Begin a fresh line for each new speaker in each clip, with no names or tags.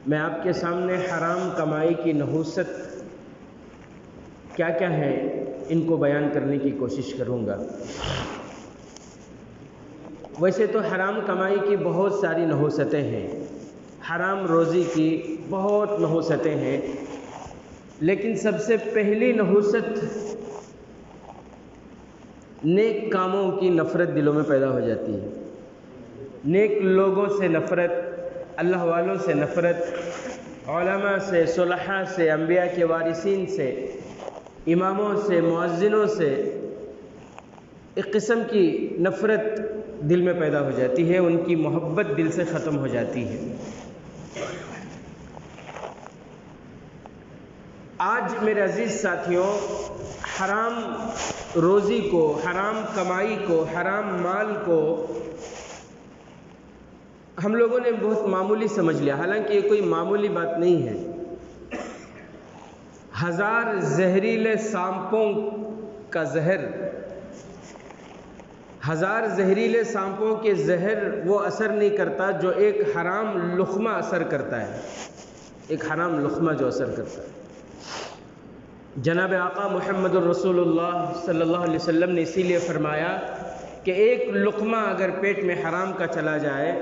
میں آپ کے سامنے حرام کمائی کی نحوست کیا کیا ہے ان کو بیان کرنے کی کوشش کروں گا۔ ویسے تو حرام کمائی کی بہت ساری نحوستیں ہیں، حرام روزی کی بہت نحوستیں ہیں، لیکن سب سے پہلی نحوست نیک کاموں کی نفرت دلوں میں پیدا ہو جاتی ہے۔ نیک لوگوں سے نفرت، اللہ والوں سے نفرت، علماء سے، صلحاء سے، انبیاء کے وارثین سے، اماموں سے، مؤذنوں سے ایک قسم کی نفرت دل میں پیدا ہو جاتی ہے، ان کی محبت دل سے ختم ہو جاتی ہے۔ آج میرے عزیز ساتھیوں، حرام روزی کو، حرام کمائی کو، حرام مال کو ہم لوگوں نے بہت معمولی سمجھ لیا، حالانکہ یہ کوئی معمولی بات نہیں ہے۔ 1000 زہریلے سانپوں کا زہر، 1000 زہریلے سانپوں کے زہر وہ اثر نہیں کرتا جو ایک حرام لقمہ اثر کرتا ہے، ایک حرام لقمہ جو اثر کرتا ہے۔ جناب آقا محمد الرسول اللہ صلی اللہ علیہ وسلم نے اسی لیے فرمایا کہ ایک لقمہ اگر پیٹ میں حرام کا چلا جائے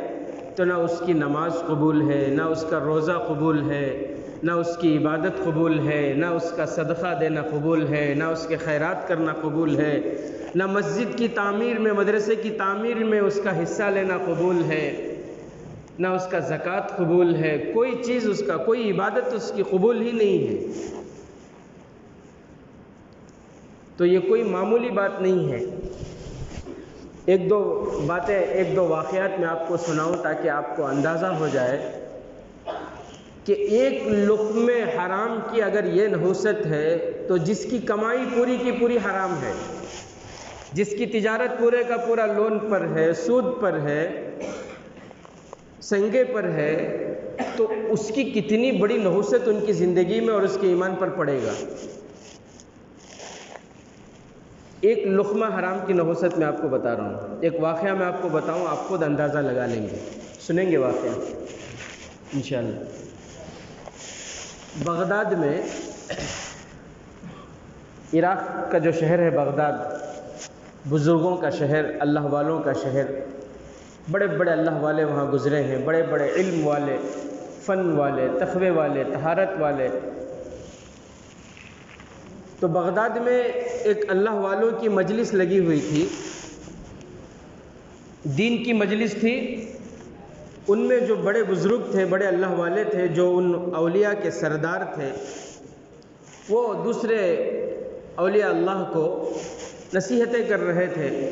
تو نہ اس کی نماز قبول ہے، نہ اس کا روزہ قبول ہے، نہ اس کی عبادت قبول ہے، نہ اس کا صدقہ دینا قبول ہے، نہ اس کے خیرات کرنا قبول ہے، نہ مسجد کی تعمیر میں، مدرسے کی تعمیر میں اس کا حصہ لینا قبول ہے، نہ اس کا زکوٰۃ قبول ہے، کوئی چیز اس کا، کوئی عبادت اس کی قبول ہی نہیں ہے۔ تو یہ کوئی معمولی بات نہیں ہے۔ ایک دو باتیں، ایک دو واقعات میں آپ کو سناؤں تاکہ آپ کو اندازہ ہو جائے کہ ایک لقمے حرام کی اگر یہ نحوست ہے تو جس کی کمائی پوری کی پوری حرام ہے، جس کی تجارت پورے کا پورا لون پر ہے، سود پر ہے، سنگے پر ہے، تو اس کی کتنی بڑی نحوست ان کی زندگی میں اور اس کے ایمان پر پڑے گا۔ ایک لقمہ حرام کی نحوست میں آپ کو بتا رہا ہوں، ایک واقعہ میں آپ کو بتاؤں، آپ خود اندازہ لگا لیں گے، سنیں گے واقعہ انشاءاللہ۔ بغداد میں، عراق کا جو شہر ہے بغداد، بزرگوں کا شہر، اللہ والوں کا شہر، بڑے بڑے اللہ والے وہاں گزرے ہیں، بڑے بڑے علم والے، فن والے، تقوی والے، طہارت والے۔ تو بغداد میں ایک اللہ والوں کی مجلس لگی ہوئی تھی، دین کی مجلس تھی۔ ان میں جو بڑے بزرگ تھے، بڑے اللہ والے تھے، جو ان اولیاء کے سردار تھے، وہ دوسرے اولیاء اللہ کو نصیحتیں کر رہے تھے،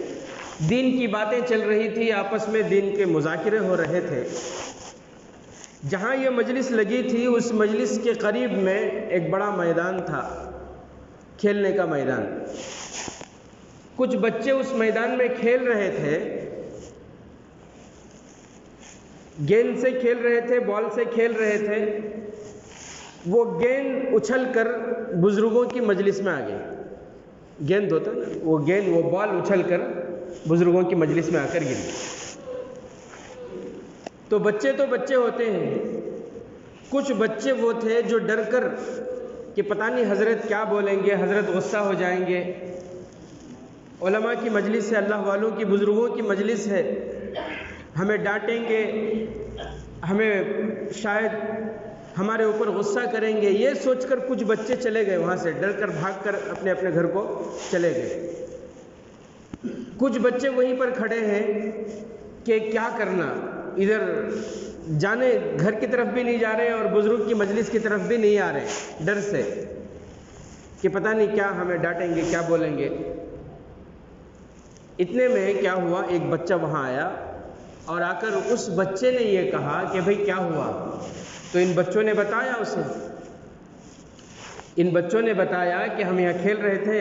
دین کی باتیں چل رہی تھی، آپس میں دین کے مذاکرے ہو رہے تھے۔ جہاں یہ مجلس لگی تھی اس مجلس کے قریب میں ایک بڑا میدان تھا، کھیلنے کا میدان۔ کچھ بچے اس میدان میں کھیل رہے تھے، گیند سے کھیل رہے تھے، بال سے کھیل رہے تھے۔ وہ گیند اچھل کر بزرگوں کی مجلس میں آ گئی، گیند ہوتا نا، وہ گیند، وہ بال اچھل کر بزرگوں کی مجلس میں آ کر گری۔ تو بچے ہوتے ہیں، کچھ بچے وہ تھے جو ڈر کر کہ پتہ نہیں حضرت کیا بولیں گے، حضرت غصہ ہو جائیں گے، علماء کی مجلس ہے، اللہ والوں کی، بزرگوں کی مجلس ہے، ہمیں ڈانٹیں گے، ہمیں شاید ہمارے اوپر غصہ کریں گے، یہ سوچ کر کچھ بچے چلے گئے وہاں سے، ڈر کر بھاگ کر اپنے اپنے گھر کو چلے گئے۔ کچھ بچے وہیں پر کھڑے ہیں کہ کیا کرنا، ادھر جانے گھر کی طرف بھی نہیں جا رہے اور بزرگ کی مجلس کی طرف بھی نہیں آ رہے، ڈر سے کہ پتہ نہیں کیا ہمیں ڈانٹیں گے، کیا بولیں گے۔ اتنے میں کیا ہوا، ایک بچہ وہاں آیا اور آ کر اس بچے نے یہ کہا کہ بھئی کیا ہوا؟ تو ان بچوں نے بتایا اسے، ان بچوں نے بتایا کہ ہم یہاں کھیل رہے تھے،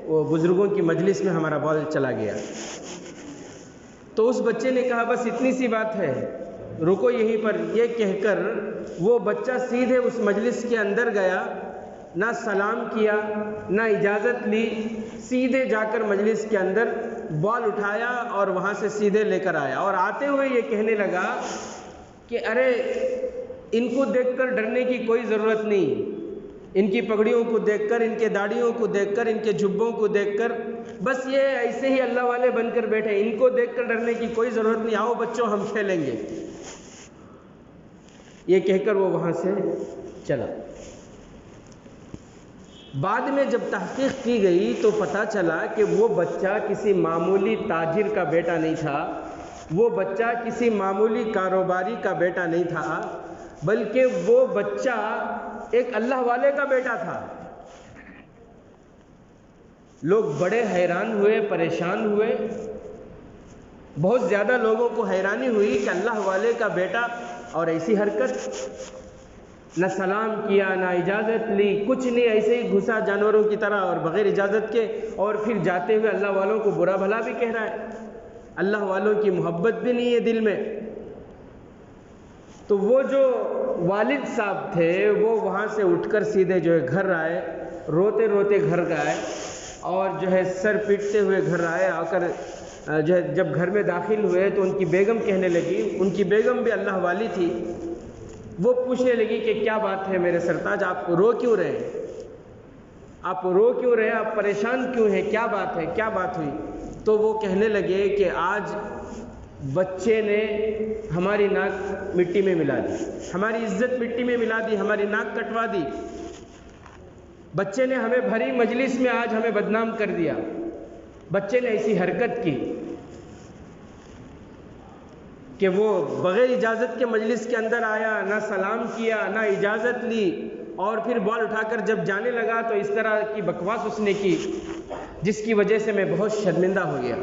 وہ بزرگوں کی مجلس میں ہمارا بال چلا گیا۔ تو اس بچے نے کہا بس اتنی سی بات ہے، رکو یہیں پر، یہ کہہ کر وہ بچہ سیدھے اس مجلس کے اندر گیا، نہ سلام کیا، نہ اجازت لی، سیدھے جا کر مجلس کے اندر بال اٹھایا اور وہاں سے سیدھے لے کر آیا، اور آتے ہوئے یہ کہنے لگا کہ ارے ان کو دیکھ کر ڈرنے کی کوئی ضرورت نہیں، ان کی پگڑیوں کو دیکھ کر، ان کے داڑھیوں کو دیکھ کر، ان کے جبوں کو دیکھ کر بس یہ ایسے ہی اللہ والے بن کر بیٹھے، ان کو دیکھ کر ڈرنے کی کوئی ضرورت نہیں، آؤ بچوں ہم کھیلیں گے، یہ کہہ کر وہ وہاں سے چلا۔ بعد میں جب تحقیق کی گئی تو پتہ چلا کہ وہ بچہ کسی معمولی تاجر کا بیٹا نہیں تھا، وہ بچہ کسی معمولی کاروباری کا بیٹا نہیں تھا، بلکہ وہ بچہ ایک اللہ والے کا بیٹا تھا۔ لوگ بڑے حیران ہوئے، پریشان ہوئے، بہت زیادہ لوگوں کو حیرانی ہوئی کہ اللہ والے کا بیٹا اور ایسی حرکت، نہ سلام کیا نہ اجازت لی، کچھ نہیں، ایسے ہی گھسا جانوروں کی طرح اور بغیر اجازت کے، اور پھر جاتے ہوئے اللہ والوں کو برا بھلا بھی کہہ رہا ہے، اللہ والوں کی محبت بھی نہیں ہے دل میں۔ تو وہ جو والد صاحب تھے وہ وہاں سے اٹھ کر سیدھے جو ہے گھر آئے، روتے روتے گھر گئے، اور جو ہے سر پیٹتے ہوئے گھر آئے، آ کر جو ہے جب گھر میں داخل ہوئے تو ان کی بیگم کہنے لگی، ان کی بیگم بھی اللہ والی تھی، وہ پوچھنے لگی کہ کیا بات ہے میرے سرتاج، آپ رو کیوں رہے ہیں، آپ رو کیوں رہے ہیں، آپ پریشان کیوں ہیں، کیا بات ہے، کیا بات ہوئی؟ تو وہ کہنے لگے کہ آج بچے نے ہماری ناک مٹی میں ملا دی، ہماری عزت مٹی میں ملا دی، ہماری ناک کٹوا دی، بچے نے ہمیں بھری مجلس میں آج ہمیں بدنام کر دیا، بچے نے ایسی حرکت کی کہ وہ بغیر اجازت کے مجلس کے اندر آیا، نہ سلام کیا نہ اجازت لی، اور پھر بال اٹھا کر جب جانے لگا تو اس طرح کی بکواس اس نے کی جس کی وجہ سے میں بہت شرمندہ ہو گیا۔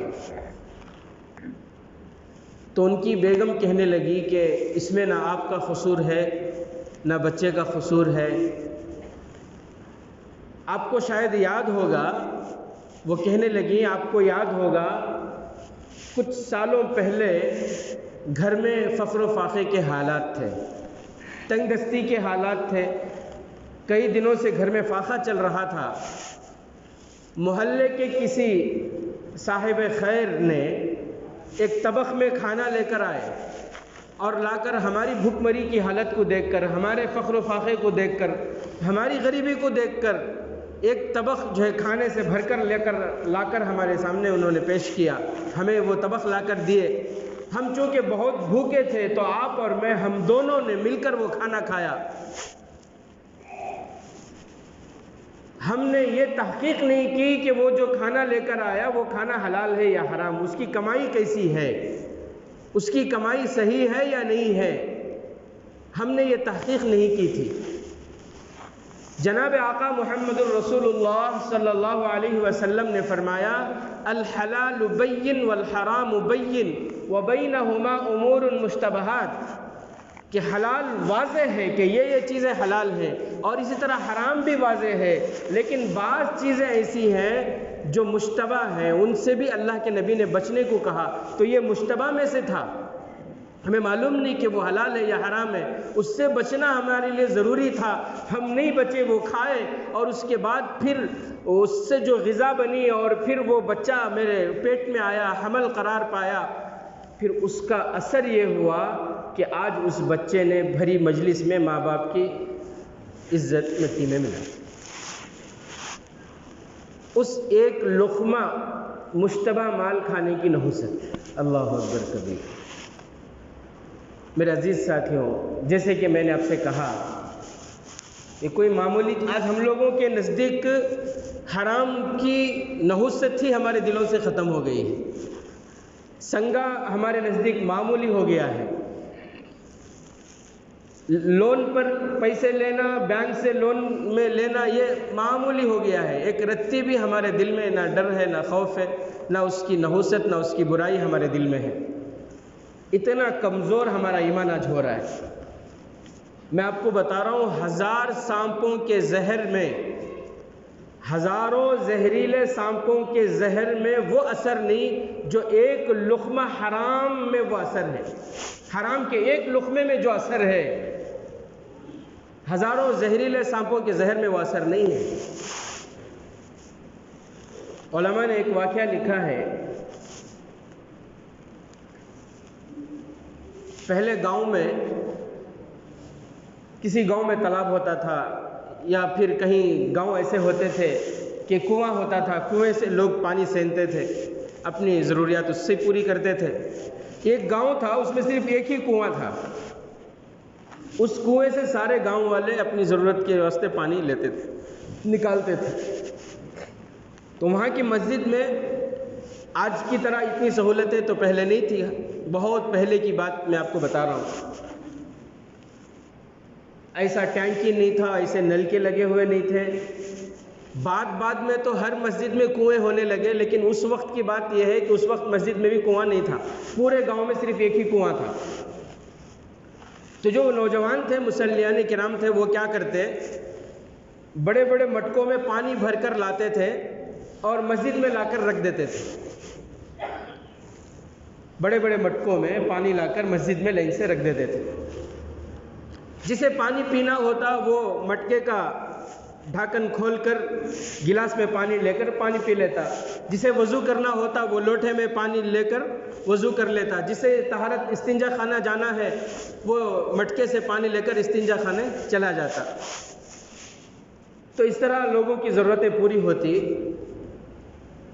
تو ان کی بیگم کہنے لگی کہ اس میں نہ آپ کا قصور ہے نہ بچے کا قصور ہے، آپ کو شاید یاد ہوگا، وہ کہنے لگی آپ کو یاد ہوگا کچھ سالوں پہلے گھر میں فقر و فاقے کے حالات تھے، تنگ دستی کے حالات تھے، کئی دنوں سے گھر میں فاقہ چل رہا تھا، محلے کے کسی صاحب خیر نے ایک طبق میں کھانا لے کر آئے اور لا کر ہماری بھوک مری کی حالت کو دیکھ کر، ہمارے فقر و فاقے کو دیکھ کر، ہماری غریبی کو دیکھ کر ایک طبق جو ہے کھانے سے بھر کر لا کر ہمارے سامنے انہوں نے پیش کیا، ہمیں وہ طبق لا کر دیے، ہم چونکہ بہت بھوکے تھے تو آپ اور میں ہم دونوں نے مل کر وہ کھانا کھایا، ہم نے یہ تحقیق نہیں کی کہ وہ جو کھانا لے کر آیا وہ کھانا حلال ہے یا حرام، اس کی کمائی کیسی ہے، اس کی کمائی صحیح ہے یا نہیں ہے، ہم نے یہ تحقیق نہیں کی تھی۔ جناب آقا محمد الرسول اللہ صلی اللہ علیہ وسلم نے فرمایا، الحلال بین والحرام بین وبینہما امور مشتبہات، کہ حلال واضح ہے کہ یہ چیزیں حلال ہیں، اور اسی طرح حرام بھی واضح ہے، لیکن بعض چیزیں ایسی ہیں جو مشتبہ ہیں، ان سے بھی اللہ کے نبی نے بچنے کو کہا، تو یہ مشتبہ میں سے تھا، ہمیں معلوم نہیں کہ وہ حلال ہے یا حرام ہے، اس سے بچنا ہمارے لیے ضروری تھا، ہم نہیں بچے، وہ کھائے، اور اس کے بعد پھر اس سے جو غذا بنی اور پھر وہ بچہ میرے پیٹ میں آیا، حمل قرار پایا، پھر اس کا اثر یہ ہوا کہ آج اس بچے نے بھری مجلس میں ماں باپ کی عزت مٹی میں ملا، اس ایک لقمہ مشتبہ مال کھانے کی نحوست۔ اللہ اکبر کبیر۔ میرے عزیز ساتھیوں، جیسے کہ میں نے آپ سے کہا، یہ کوئی معمولی، آج ہم لوگوں کے نزدیک حرام کی نحوست تھی ہمارے دلوں سے ختم ہو گئی ہے، سنگا ہمارے نزدیک معمولی ہو گیا ہے، لون پر پیسے لینا، بینک سے لون میں لینا، یہ معمولی ہو گیا ہے، ایک رتی بھی ہمارے دل میں نہ ڈر ہے نہ خوف ہے، نہ اس کی نحوست نہ اس کی برائی ہمارے دل میں ہے، اتنا کمزور ہمارا ایمان آج ہو رہا ہے۔ میں آپ کو بتا رہا ہوں، 1000 سانپوں کے زہر میں، ہزاروں زہریلے سانپوں کے زہر میں وہ اثر نہیں جو ایک لقمہ حرام میں وہ اثر ہے، حرام کے ایک لقمے میں جو اثر ہے، ہزاروں زہریلے سانپوں کے زہر میں وہ اثر نہیں ہے۔ علماء نے ایک واقعہ لکھا ہے، پہلے گاؤں میں کسی گاؤں میں تالاب ہوتا تھا یا پھر کہیں گاؤں ایسے ہوتے تھے کہ کنواں ہوتا تھا، کنویں سے لوگ پانی سینتے تھے، اپنی ضروریات اس سے پوری کرتے تھے۔ ایک گاؤں تھا، اس میں صرف ایک ہی کنواں تھا، اس کنویں سے سارے گاؤں والے اپنی ضرورت کے واسطے پانی لیتے تھے، نکالتے تھے۔ تو وہاں کی مسجد میں آج کی طرح اتنی سہولتیں تو پہلے نہیں تھی، بہت پہلے کی بات میں آپ کو بتا رہا ہوں۔ ایسا ٹینکی نہیں تھا، ایسے نل کے لگے ہوئے نہیں تھے۔ بعد میں تو ہر مسجد میں کنویں ہونے لگے، لیکن اس وقت کی بات یہ ہے کہ اس وقت مسجد میں بھی کنواں نہیں تھا، پورے گاؤں میں صرف ایک ہی کنواں تھا۔ تو جو نوجوان تھے، مصلیان کرام تھے، وہ کیا کرتے، بڑے بڑے مٹکوں میں پانی بھر کر لاتے تھے اور مسجد میں لا کر رکھ دیتے تھے۔ بڑے بڑے مٹکوں میں پانی لا کر مسجد میں لائن سے رکھ دیتے تھے۔ جسے پانی پینا ہوتا وہ مٹکے کا ڈھکن کھول کر گلاس میں پانی لے کر پانی پی لیتا، جسے وضو کرنا ہوتا وہ لوٹے میں پانی لے کر وضو کر لیتا، جسے طہارت استنجا خانہ جانا ہے وہ مٹکے سے پانی لے کر استنجا خانے چلا جاتا۔ تو اس طرح لوگوں کی ضرورتیں پوری ہوتی۔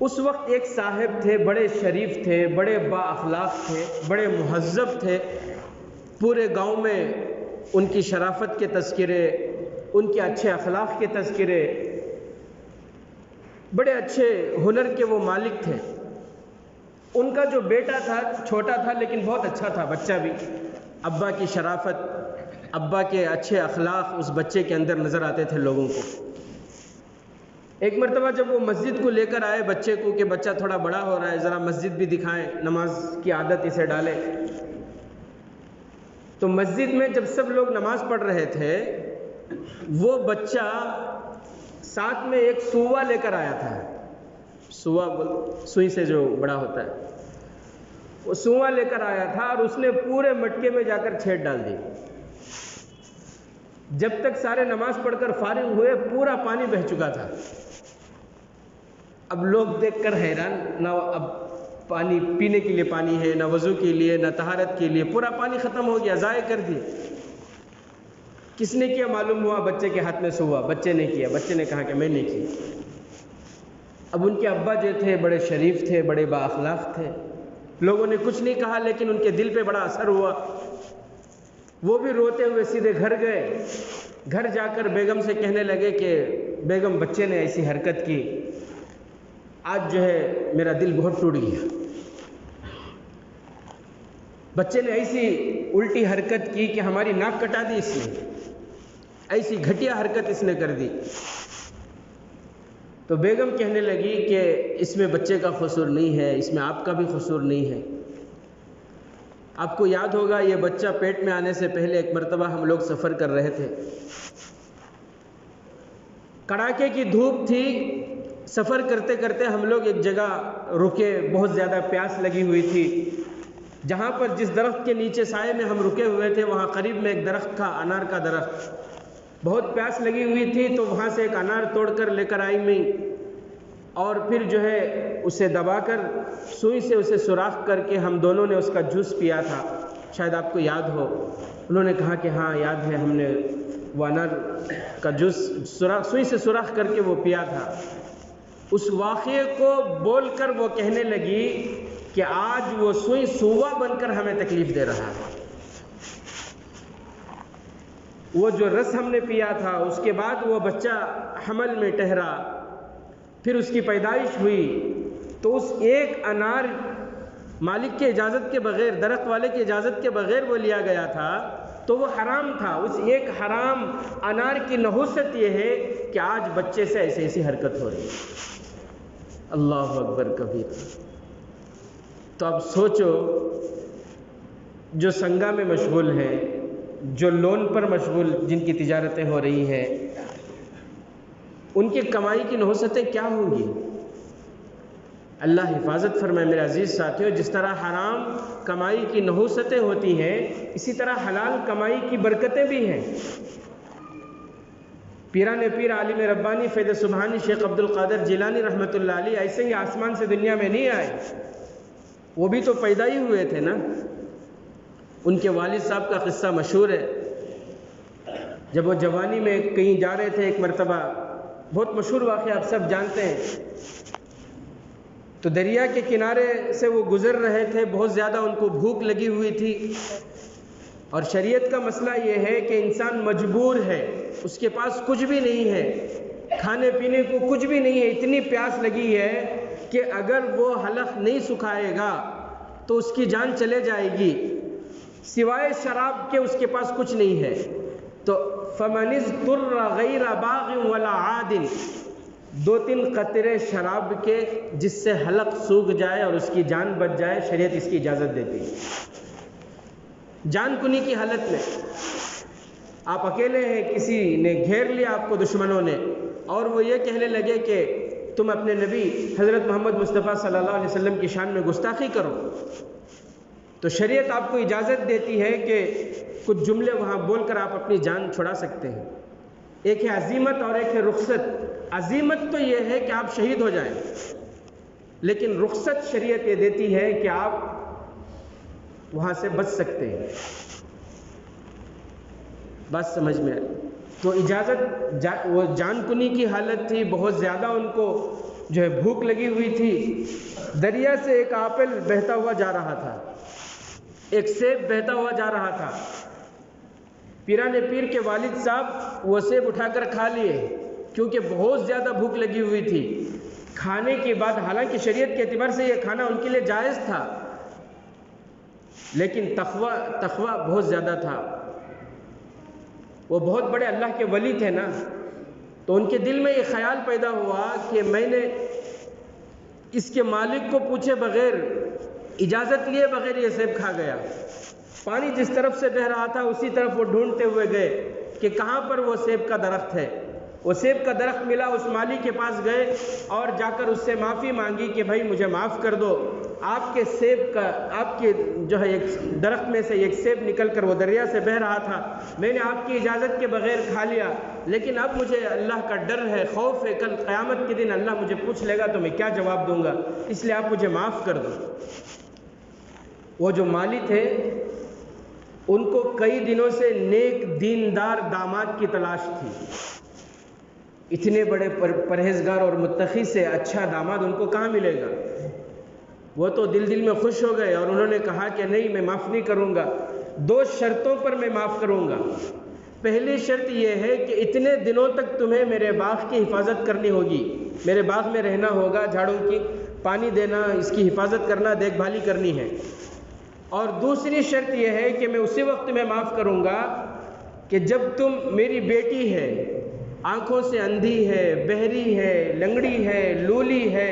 اس وقت ایک صاحب تھے، بڑے شریف تھے، بڑے با اخلاق تھے، بڑے مہذب تھے، پورے گاؤں میں ان کی شرافت کے تذکرے، ان کے اچھے اخلاق کے تذکرے، بڑے اچھے ہنر کے وہ مالک تھے۔ ان کا جو بیٹا تھا، چھوٹا تھا لیکن بہت اچھا تھا بچہ بھی، ابا کی شرافت، ابا کے اچھے اخلاق اس بچے کے اندر نظر آتے تھے لوگوں کو۔ ایک مرتبہ جب وہ مسجد کو لے کر آئے بچے کو کہ بچہ تھوڑا بڑا ہو رہا ہے، ذرا مسجد بھی دکھائیں، نماز کی عادت اسے ڈالیں، تو مسجد میں جب سب لوگ نماز پڑھ رہے تھے وہ بچہ ساتھ میں ایک سوا لے کر آیا تھا۔ سوا سوئی سے جو بڑا ہوتا ہے، وہ سوا لے کر آیا تھا اور اس نے پورے مٹکے میں جا کر چھیڑ ڈال دی۔ جب تک سارے نماز پڑھ کر فارغ ہوئے پورا پانی بہہ چکا تھا۔ اب لوگ دیکھ کر حیران، نہ اب پانی پینے کے لیے پانی ہے، نہ وضو کے لیے، نہ طہارت کے لیے، پورا پانی ختم ہو گیا، ضائع کر دیا۔ کس نے کیا معلوم ہوا، بچے کے ہاتھ میں سوا، بچے نے کیا، بچے نے کہا کہ میں نے کی۔ اب ان کے ابا جو تھے بڑے شریف تھے، بڑے با اخلاق تھے، لوگوں نے کچھ نہیں کہا لیکن ان کے دل پہ بڑا اثر ہوا۔ وہ بھی روتے ہوئے سیدھے گھر گئے، گھر جا کر بیگم سے کہنے لگے کہ بیگم بچے نے ایسی حرکت کی، آج جو ہے میرا دل بہت ٹوٹ گیا، بچے نے ایسی الٹی حرکت کی کہ ہماری ناک کٹا دی اس نے، ایسی گھٹیا حرکت اس نے کر دی۔ تو بیگم کہنے لگی کہ اس میں بچے کا قصور نہیں ہے، اس میں آپ کا بھی قصور نہیں ہے۔ آپ کو یاد ہوگا یہ بچہ پیٹ میں آنے سے پہلے ایک مرتبہ ہم لوگ سفر کر رہے تھے، کڑاکے کی دھوپ تھی، سفر کرتے کرتے ہم لوگ ایک جگہ رکے، بہت زیادہ پیاس لگی ہوئی تھی، جہاں پر جس درخت کے نیچے سائے میں ہم رکے ہوئے تھے وہاں قریب میں ایک درخت تھا، انار کا درخت، بہت پیاس لگی ہوئی تھی تو وہاں سے ایک انار توڑ کر لے کر آئی میں، اور پھر جو ہے اسے دبا کر سوئی سے اسے سوراخ کر کے ہم دونوں نے اس کا جوس پیا تھا، شاید آپ کو یاد ہو۔ انہوں نے کہا کہ ہاں یاد ہے، ہم نے وہ انار کا جوس سوئی سے سوراخ کر کے وہ پیا تھا۔ اس واقعے کو بول کر وہ کہنے لگی کہ آج وہ سوئی سوا بن کر ہمیں تکلیف دے رہا ہے۔ وہ جو رس ہم نے پیا تھا، اس کے بعد وہ بچہ حمل میں ٹھہرا، پھر اس کی پیدائش ہوئی، تو اس ایک انار مالک کے اجازت کے بغیر، درخت والے کی اجازت کے بغیر وہ لیا گیا تھا تو وہ حرام تھا۔ اس ایک حرام انار کی نحوست یہ ہے کہ آج بچے سے ایسی حرکت ہو رہی ہے۔ اللہ اکبر کبیر۔ تو اب سوچو، جو سنگا میں مشغول ہیں، جو لون پر مشغول، جن کی تجارتیں ہو رہی ہیں، ان کی کمائی کی نحوستیں کیا ہوں گی؟ اللہ حفاظت فرمائے میرے عزیز ساتھیوں، جس طرح حرام کمائی کی نحوستیں ہوتی ہیں اسی طرح حلال کمائی کی برکتیں بھی ہیں۔ پیران پیر عالم ربانی فیض سبحانی شیخ عبد القادر جیلانی رحمۃ اللہ علیہ ایسے ہی آسمان سے دنیا میں نہیں آئے، وہ بھی تو پیدا ہی ہوئے تھے نا۔ ان کے والد صاحب کا قصہ مشہور ہے، جب وہ جوانی میں کہیں جا رہے تھے ایک مرتبہ، بہت مشہور واقعہ آپ سب جانتے ہیں، تو دریا کے کنارے سے وہ گزر رہے تھے، بہت زیادہ ان کو بھوک لگی ہوئی تھی، اور شریعت کا مسئلہ یہ ہے کہ انسان مجبور ہے، اس کے پاس کچھ بھی نہیں ہے، کھانے پینے کو کچھ بھی نہیں ہے، اتنی پیاس لگی ہے کہ اگر وہ حلق نہیں سکھائے گا تو اس کی جان چلے جائے گی، سوائے شراب کے اس کے پاس کچھ نہیں ہے۔ تو فَمَنِ اضْطُرَّ غَيْرَ بَاغٍ وَلَا عَادٍ، 2-3 قطرے شراب کے جس سے حلق سوکھ جائے اور اس کی جان بچ جائے، شریعت اس کی اجازت دیتی ہے۔ جان کنی کی حالت میں آپ اکیلے ہیں، کسی نے گھیر لیا آپ کو دشمنوں نے، اور وہ یہ کہنے لگے کہ تم اپنے نبی حضرت محمد مصطفیٰ صلی اللہ علیہ وسلم کی شان میں گستاخی کرو، تو شریعت آپ کو اجازت دیتی ہے کہ کچھ جملے وہاں بول کر آپ اپنی جان چھڑا سکتے ہیں۔ ایک ہے عزیمت اور ایک ہے رخصت۔ عزیمت تو یہ ہے کہ آپ شہید ہو جائیں، لیکن رخصت شریعت یہ دیتی ہے کہ آپ وہاں سے بچ سکتے ہیں۔ بات سمجھ میں آئی؟ تو اجازت، وہ جان کنی کی حالت تھی، بہت زیادہ ان کو جو ہے بھوک لگی ہوئی تھی، دریا سے ایک آپل بہتا ہوا جا رہا تھا، ایک سیب بہتا ہوا جا رہا تھا۔ پیران پیر کے والد صاحب وہ سیب اٹھا کر کھا لیے، کیونکہ بہت زیادہ بھوک لگی ہوئی تھی۔ کھانے کے بعد، حالانکہ شریعت کے اعتبار سے یہ کھانا ان کے لیے جائز تھا، لیکن تقویٰ بہت زیادہ تھا، وہ بہت بڑے اللہ کے ولی تھے نا، تو ان کے دل میں یہ خیال پیدا ہوا کہ میں نے اس کے مالک کو پوچھے بغیر، اجازت لیے بغیر یہ سیب کھا گیا۔ پانی جس طرف سے بہ رہا تھا اسی طرف وہ ڈھونڈتے ہوئے گئے کہ کہاں پر وہ سیب کا درخت ہے۔ وہ سیب کا درخت ملا، اس مالی کے پاس گئے اور جا کر اس سے معافی مانگی کہ بھائی مجھے معاف کر دو، آپ کے سیب کا، آپ کے جو ہے ایک درخت میں سے ایک سیب نکل کر وہ دریا سے بہ رہا تھا، میں نے آپ کی اجازت کے بغیر کھا لیا، لیکن اب مجھے اللہ کا ڈر ہے، خوف ہے، کل قیامت کے دن اللہ مجھے پوچھ لے گا تو میں کیا جواب دوں گا، اس لیے آپ مجھے معاف کر دو۔ وہ جو مالی تھے ان کو کئی دنوں سے نیک دیندار داماد کی تلاش تھی، اتنے بڑے پرہیزگار اور متقی سے اچھا داماد ان کو کہاں ملے گا؟ وہ تو دل میں خوش ہو گئے اور انہوں نے کہا کہ نہیں، میں معاف نہیں کروں گا، 2 شرطوں پر میں معاف کروں گا۔ پہلی شرط یہ ہے کہ اتنے دنوں تک تمہیں میرے باغ کی حفاظت کرنی ہوگی، میرے باغ میں رہنا ہوگا، جھاڑوں کی پانی دینا، اس کی حفاظت کرنا، دیکھ بھالی کرنی ہے۔ اور دوسری شرط یہ ہے کہ میں اسی وقت میں معاف کروں گا کہ جب تم، میری بیٹی ہے، آنکھوں سے اندھی ہے، بہری ہے، لنگڑی ہے، لولی ہے،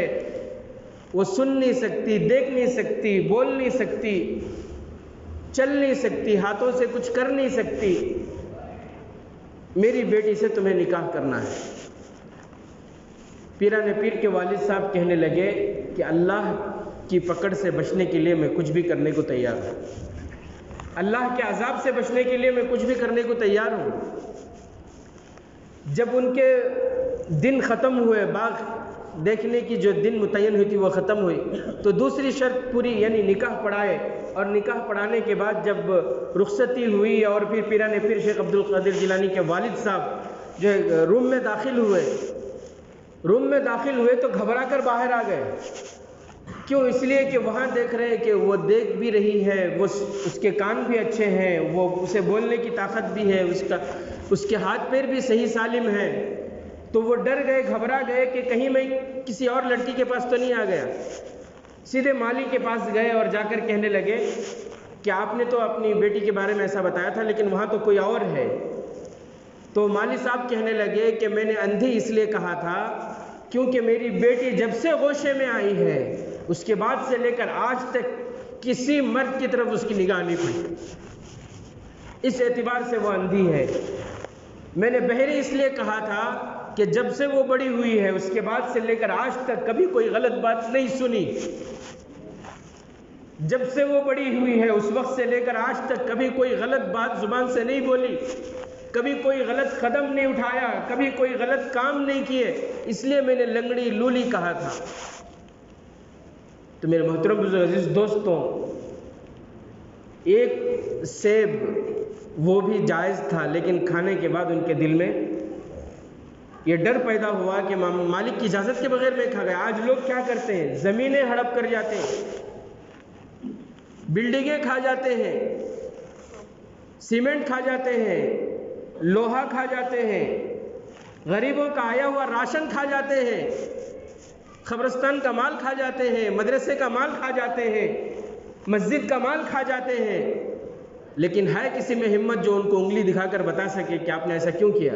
وہ سن نہیں سکتی، دیکھ نہیں سکتی، بول نہیں سکتی، چل نہیں سکتی، ہاتھوں سے کچھ کر نہیں سکتی، میری بیٹی سے تمہیں نکاح کرنا ہے۔ پیران پیر کے والد صاحب کہنے لگے کہ اللہ کی پکڑ سے بچنے کے لیے میں کچھ بھی کرنے کو تیار ہوں، اللہ کے عذاب سے بچنے کے لیے میں کچھ بھی کرنے کو تیار ہوں۔ جب ان کے دن ختم ہوئے، باغ دیکھنے کی جو دن متعین ہوئی تھی وہ ختم ہوئی، تو دوسری شرط پوری، یعنی نکاح پڑھائے، اور نکاح پڑھانے کے بعد جب رخصتی ہوئی اور پھر پیران پیر شیخ عبد القادر جیلانی کے والد صاحب جو روم میں داخل ہوئے تو گھبرا کر باہر آ گئے۔ کیوں؟ اس لیے کہ وہاں دیکھ رہے ہیں کہ وہ دیکھ بھی رہی ہے، وہ اس کے کان بھی اچھے ہیں، وہ اسے بولنے کی طاقت بھی ہے، اس کے ہاتھ پیر بھی صحیح سالم ہیں، تو وہ ڈر گئے، گھبرا گئے کہ کہیں میں کسی اور لڑکی کے پاس تو نہیں آ گیا۔ سیدھے مالی کے پاس گئے اور جا کر کہنے لگے کہ آپ نے تو اپنی بیٹی کے بارے میں ایسا بتایا تھا، لیکن وہاں تو کوئی اور ہے۔ تو مالی صاحب کہنے لگے کہ میں نے اندھی اس لیے کہا تھا کیونکہ میری بیٹی جب سے گوشے میں آئی ہے اس کے بعد سے لے کر آج تک کسی مرد کی طرف اس کی نگاہ نہیں پڑی، اس اعتبار سے وہ اندھی ہے۔ میں نے بہری اس لیے کہا تھا کہ جب سے وہ بڑی ہوئی ہے اس کے بعد سے لے کر آج تک کبھی کوئی غلط بات نہیں سنی، جب سے وہ بڑی ہوئی ہے اس وقت سے لے کر آج تک کبھی کوئی غلط بات زبان سے نہیں بولی، کبھی کوئی غلط قدم نہیں اٹھایا، کبھی کوئی غلط کام نہیں کیے، اس لیے میں نے لنگڑی لولی کہا تھا۔ تو میرے محترم عزیز دوستوں، ایک سیب وہ بھی جائز تھا، لیکن کھانے کے بعد ان کے دل میں یہ ڈر پیدا ہوا کہ مالک کی اجازت کے بغیر میں کھا گیا۔ آج لوگ کیا کرتے ہیں؟ زمینیں ہڑپ کر جاتے ہیں، بلڈنگیں کھا جاتے ہیں، سیمنٹ کھا جاتے ہیں، لوہا کھا جاتے ہیں، غریبوں کا آیا ہوا راشن کھا جاتے ہیں، قبرستان کا مال کھا جاتے ہیں، مدرسے کا مال کھا جاتے ہیں، مسجد کا مال کھا جاتے ہیں، لیکن ہے کسی میں ہمت جو ان کو انگلی دکھا کر بتا سکے کہ آپ نے ایسا کیوں کیا؟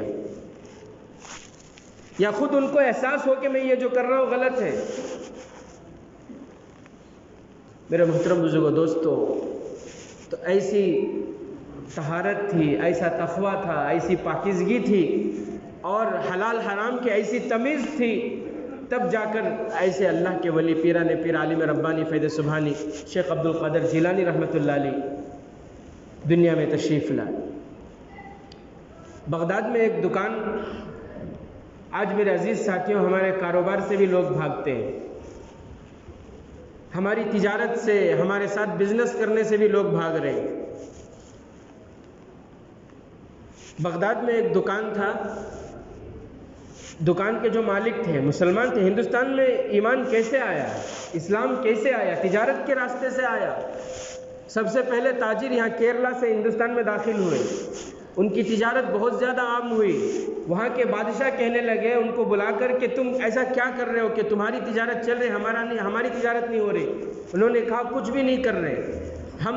یا خود ان کو احساس ہو کہ میں یہ جو کر رہا ہوں غلط ہے؟ میرے محترم بزرگوں، دوستو، تو ایسی طہارت تھی، ایسا تقویٰ تھا، ایسی پاکیزگی تھی اور حلال حرام کی ایسی تمیز تھی، تب جا کر ایسے اللہ کے ولی پیران پیر عالم ربانی فیض سبحانی شیخ عبد القادر جیلانی رحمۃ اللہ علیہ دنیا میں تشریف لائے۔ بغداد میں ایک دکان، آج میرے عزیز ساتھیوں ہمارے کاروبار سے بھی لوگ بھاگتے ہیں، ہماری تجارت سے، ہمارے ساتھ بزنس کرنے سے بھی لوگ بھاگ رہے ہیں۔ بغداد میں ایک دکان تھا، دکان کے جو مالک تھے مسلمان تھے۔ ہندوستان میں ایمان کیسے آیا، اسلام کیسے آیا؟ تجارت کے راستے سے آیا۔ سب سے پہلے تاجر یہاں کیرلا سے ہندوستان میں داخل ہوئے، ان کی تجارت بہت زیادہ عام ہوئی۔ وہاں کے بادشاہ کہنے لگے ان کو بلا کر کہ تم ایسا کیا کر رہے ہو کہ تمہاری تجارت چل رہی، ہماری تجارت نہیں ہو رہی؟ انہوں نے کہا کچھ بھی نہیں کر رہے، ہم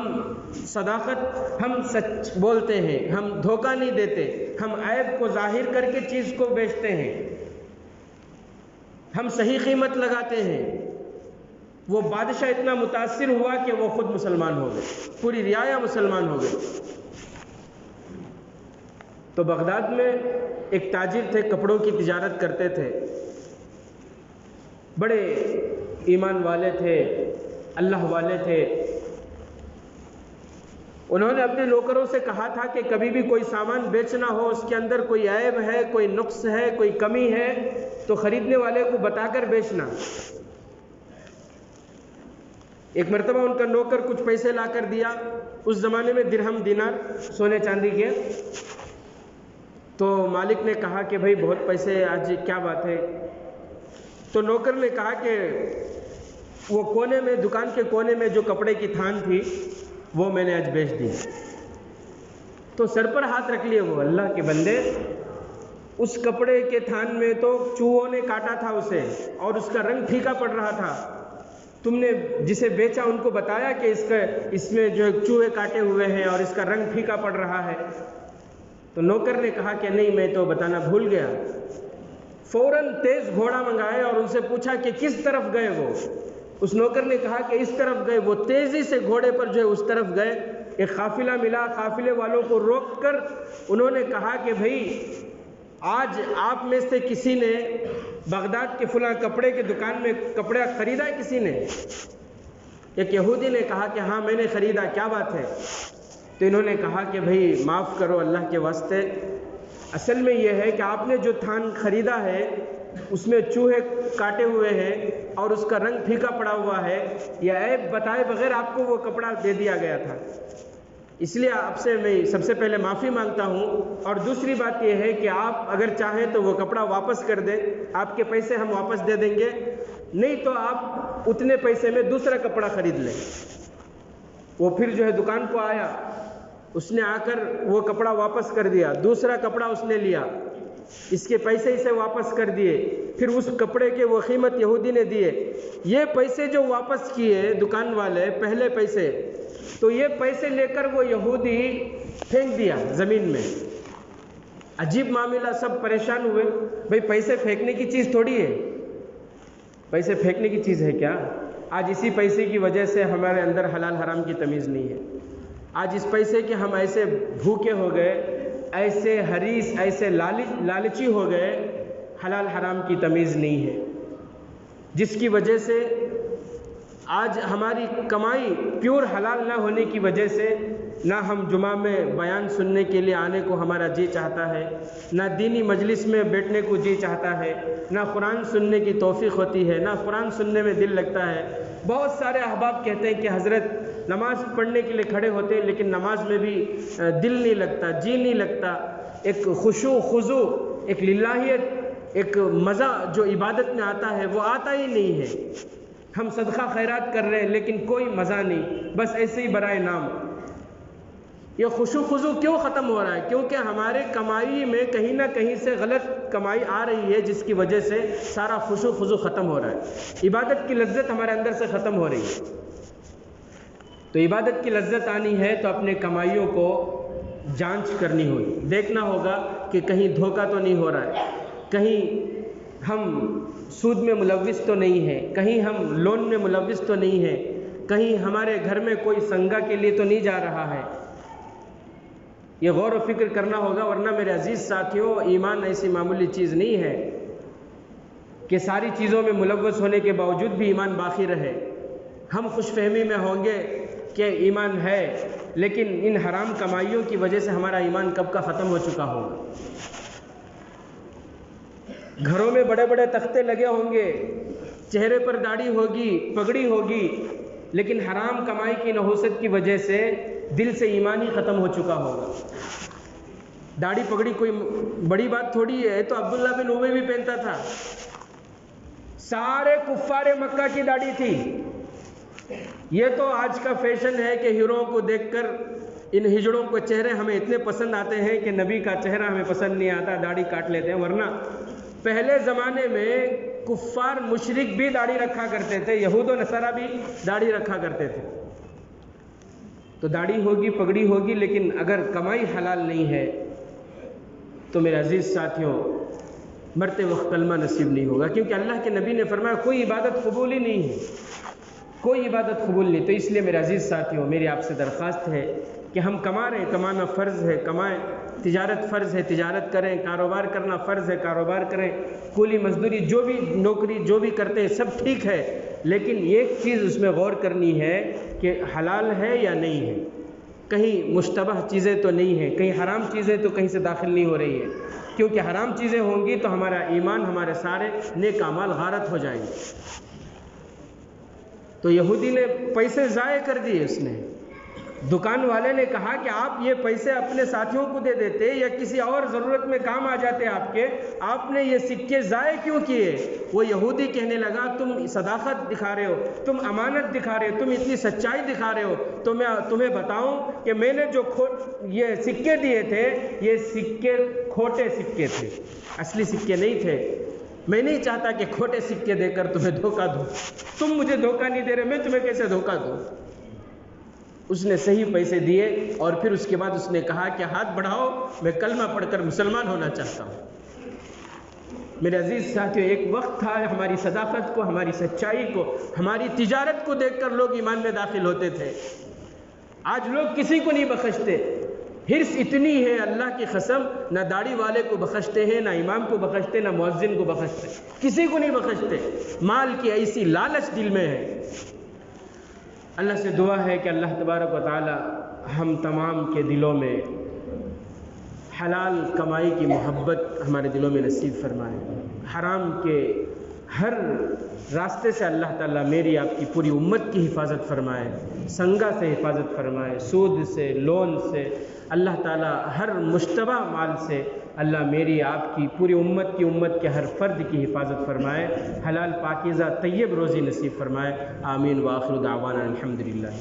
صداقت، ہم سچ بولتے ہیں، ہم دھوکہ نہیں دیتے، ہم عیب کو ظاہر کر کے چیز کو بیچتے ہیں، ہم صحیح قیمت لگاتے ہیں۔ وہ بادشاہ اتنا متاثر ہوا کہ وہ خود مسلمان ہو گئے، پوری رعایا مسلمان ہو گئے۔ تو بغداد میں ایک تاجر تھے، کپڑوں کی تجارت کرتے تھے، بڑے ایمان والے تھے، اللہ والے تھے۔ انہوں نے اپنے نوکروں سے کہا تھا کہ کبھی بھی کوئی سامان بیچنا ہو، اس کے اندر کوئی عیب ہے، کوئی نقص ہے، کوئی کمی ہے تو خریدنے والے کو بتا کر بیچنا۔ ایک مرتبہ ان کا نوکر کچھ پیسے لا کر دیا، اس زمانے میں درہم دینار سونے چاندی کے، تو مالک نے کہا کہ بھائی بہت پیسے، آج کیا بات ہے؟ تو نوکر نے کہا کہ وہ کونے میں، دکان کے کونے میں جو کپڑے کی تھان تھی وہ میں نے آج بیچ دی۔ تو سر پر ہاتھ رکھ لیے وہ، اللہ کے بندے، اس کپڑے کے تھان میں تو چوہوں نے کاٹا تھا اسے اور اس کا رنگ پھیکا پڑ رہا تھا، تم نے جسے بیچا ان کو بتایا کہ اس میں جو چوہے کاٹے ہوئے ہیں اور اس کا رنگ پھیکا پڑ رہا ہے؟ تو نوکر نے کہا کہ نہیں، میں تو بتانا بھول گیا۔ فوراً تیز گھوڑا منگائے اور ان سے پوچھا کہ کس طرف گئے وہ؟ اس نوکر نے کہا کہ اس طرف گئے۔ وہ تیزی سے گھوڑے پر جو ہے اس طرف گئے، ایک قافلہ ملا، قافلے والوں کو روک کر انہوں نے کہا کہ بھائی آج آپ میں سے کسی نے بغداد کے فلاں کپڑے کے دکان میں کپڑا خریدا ہے کسی نے؟ ایک یہودی نے کہا کہ ہاں میں نے خریدا، کیا بات ہے؟ تو انہوں نے کہا کہ بھائی معاف کرو اللہ کے واسطے، اصل میں یہ ہے کہ آپ نے جو تھان خریدا ہے اس میں چوہے کاٹے ہوئے ہیں اور اس کا رنگ پھیکا پڑا ہوا ہے، یہ عیب بتائے بغیر آپ کو وہ کپڑا دے دیا گیا تھا، اس لیے آپ سے میں سب سے پہلے معافی مانگتا ہوں، اور دوسری بات یہ ہے کہ آپ اگر چاہیں تو وہ کپڑا واپس کر دیں، آپ کے پیسے ہم واپس دے دیں گے، نہیں تو آپ اتنے پیسے میں دوسرا کپڑا خرید لیں۔ وہ پھر جو ہے دکان کو آیا، اس نے آ کر وہ کپڑا واپس کر دیا، دوسرا کپڑا اس نے لیا، اس کے پیسے اسے واپس کر دیے، پھر اس کپڑے کے وہ قیمت یہودی نے دیے۔ یہ پیسے جو واپس کیے دکان والے، پہلے پیسے، تو یہ پیسے لے کر وہ یہودی پھینک دیا زمین میں۔ عجیب معاملہ، سب پریشان ہوئے، بھئی پیسے پھینکنے کی چیز تھوڑی ہے، پیسے پھینکنے کی چیز ہے کیا؟ آج اسی پیسے کی وجہ سے ہمارے اندر حلال حرام کی تمیز نہیں ہے، آج اس پیسے کے ہم ایسے بھوکے ہو گئے، ایسے حریص، ایسے لالچی ہو گئے، حلال حرام کی تمیز نہیں ہے، جس کی وجہ سے آج ہماری کمائی پیور حلال نہ ہونے کی وجہ سے نہ ہم جمعہ میں بیان سننے کے لیے آنے کو ہمارا جی چاہتا ہے، نہ دینی مجلس میں بیٹھنے کو جی چاہتا ہے، نہ قرآن سننے کی توفیق ہوتی ہے، نہ قرآن سننے میں دل لگتا ہے۔ بہت سارے احباب کہتے ہیں کہ حضرت نماز پڑھنے کے لیے کھڑے ہوتے ہیں لیکن نماز میں بھی دل نہیں لگتا، جی نہیں لگتا، ایک خشوع خضوع، ایک للہیت، ایک مزہ جو عبادت میں آتا ہے وہ آتا ہی نہیں ہے۔ ہم صدقہ خیرات کر رہے ہیں لیکن کوئی مزہ نہیں، بس ایسے ہی برائے نام۔ یہ خشوع خضوع کیوں ختم ہو رہا ہے؟ کیونکہ ہمارے کمائی میں کہیں نہ کہیں سے غلط کمائی آ رہی ہے، جس کی وجہ سے سارا خشوع خضوع ختم ہو رہا ہے، عبادت کی لذت ہمارے اندر سے ختم ہو رہی ہے۔ تو عبادت کی لذت آنی ہے تو اپنے کمائیوں کو جانچ کرنی ہوگی، دیکھنا ہوگا کہ کہیں دھوکہ تو نہیں ہو رہا ہے، کہیں ہم سود میں ملوث تو نہیں ہے، کہیں ہم لون میں ملوث تو نہیں ہے، کہیں ہمارے گھر میں کوئی سنگا کے لیے تو نہیں جا رہا ہے۔ یہ غور و فکر کرنا ہوگا، ورنہ میرے عزیز ساتھیوں ایمان ایسی معمولی چیز نہیں ہے کہ ساری چیزوں میں ملوث ہونے کے باوجود بھی ایمان باقی رہے۔ ہم خوش فہمی میں ہوں گے کہ ایمان ہے، لیکن ان حرام کمائیوں کی وجہ سے ہمارا ایمان کب کا ختم ہو چکا ہوگا۔ گھروں میں بڑے بڑے تختے لگے ہوں گے، چہرے پر داڑھی ہوگی، پگڑی ہوگی، لیکن حرام کمائی کی نحوست کی وجہ سے دل سے ایمان ہی ختم ہو چکا ہوگا۔ داڑھی پگڑی کوئی بڑی بات تھوڑی ہے، تو عبداللہ بن ابی بھی پہنتا تھا، سارے کفار مکہ کی داڑھی تھی۔ یہ تو آج کا فیشن ہے کہ ہیروؤں کو دیکھ کر ان ہجڑوں کے چہرے ہمیں اتنے پسند آتے ہیں کہ نبی کا چہرہ ہمیں پسند نہیں آتا، داڑھی کاٹ لیتے ہیں۔ ورنہ پہلے زمانے میں کفار مشرک بھی داڑھی رکھا کرتے تھے، یہود و نصارہ بھی داڑھی رکھا کرتے تھے۔ تو داڑھی ہوگی، پگڑی ہوگی، لیکن اگر کمائی حلال نہیں ہے تو میرے عزیز ساتھیوں مرتے وقت کلمہ نصیب نہیں ہوگا، کیونکہ اللہ کے نبی نے فرمایا کوئی عبادت قبول ہی نہیں ہے، کوئی عبادت قبول نہیں۔ تو اس لیے میرے عزیز ساتھیوں میری آپ سے درخواست ہے کہ ہم کما رہے ہیں، کمانا فرض ہے، کمائیں، تجارت فرض ہے، تجارت کریں، کاروبار کرنا فرض ہے، کاروبار کریں، کولی مزدوری جو بھی نوکری جو بھی کرتے ہیں سب ٹھیک ہے، لیکن ایک چیز اس میں غور کرنی ہے کہ حلال ہے یا نہیں ہے، کہیں مشتبہ چیزیں تو نہیں ہیں، کہیں حرام چیزیں تو کہیں سے داخل نہیں ہو رہی ہے، کیونکہ حرام چیزیں ہوں گی تو ہمارا ایمان، ہمارے سارے نیک اعمال غارت ہو جائیں گے۔ تو یہودی نے پیسے ضائع کر دیے، اس نے دکان والے نے کہا کہ آپ یہ پیسے اپنے ساتھیوں کو دے دیتے یا کسی اور ضرورت میں کام آ جاتے آپ نے یہ سکے ضائع کیوں کیے؟ وہ یہودی کہنے لگا تم صداقت دکھا رہے ہو، تم امانت دکھا رہے ہو، تم اتنی سچائی دکھا رہے ہو، تو میں تمہیں بتاؤں کہ میں نے جو یہ سکے دیے تھے یہ سکے کھوٹے سکے تھے، اصلی سکے نہیں تھے۔ میں نہیں چاہتا کہ کھوٹے سکے دے کر تمہیں دھوکہ دوں، تم مجھے دھوکہ نہیں دے رہے، میں تمہیں کیسے دھوکہ دوں؟ اس نے صحیح پیسے دیے اور پھر اس کے بعد اس نے کہا کہ ہاتھ بڑھاؤ، میں کلمہ پڑھ کر مسلمان ہونا چاہتا ہوں۔ میرے عزیز ساتھیو ایک وقت تھا ہماری صداقت کو، ہماری سچائی کو، ہماری تجارت کو دیکھ کر لوگ ایمان میں داخل ہوتے تھے۔ آج لوگ کسی کو نہیں بخشتے، حرص اتنی ہے اللہ کی قسم، نہ داڑھی والے کو بخشتے ہیں، نہ امام کو بخشتے، نہ مؤذن کو بخشتے، کسی کو نہیں بخشتے۔ مال کی ایسی لالچ دل میں ہے۔ اللہ سے دعا ہے کہ اللہ تبارک و تعالی ہم تمام کے دلوں میں حلال کمائی کی محبت ہمارے دلوں میں نصیب فرمائے، حرام کے ہر راستے سے اللہ تعالیٰ میری آپ کی پوری امت کی حفاظت فرمائے، سنگا سے حفاظت فرمائے، سود سے، لون سے، اللہ تعالیٰ ہر مشتبہ مال سے اللہ میری آپ کی پوری امت کے ہر فرد کی حفاظت فرمائے، حلال پاکیزہ طیب روزی نصیب فرمائے، آمین۔ وآخر دعوانا الحمدللہ۔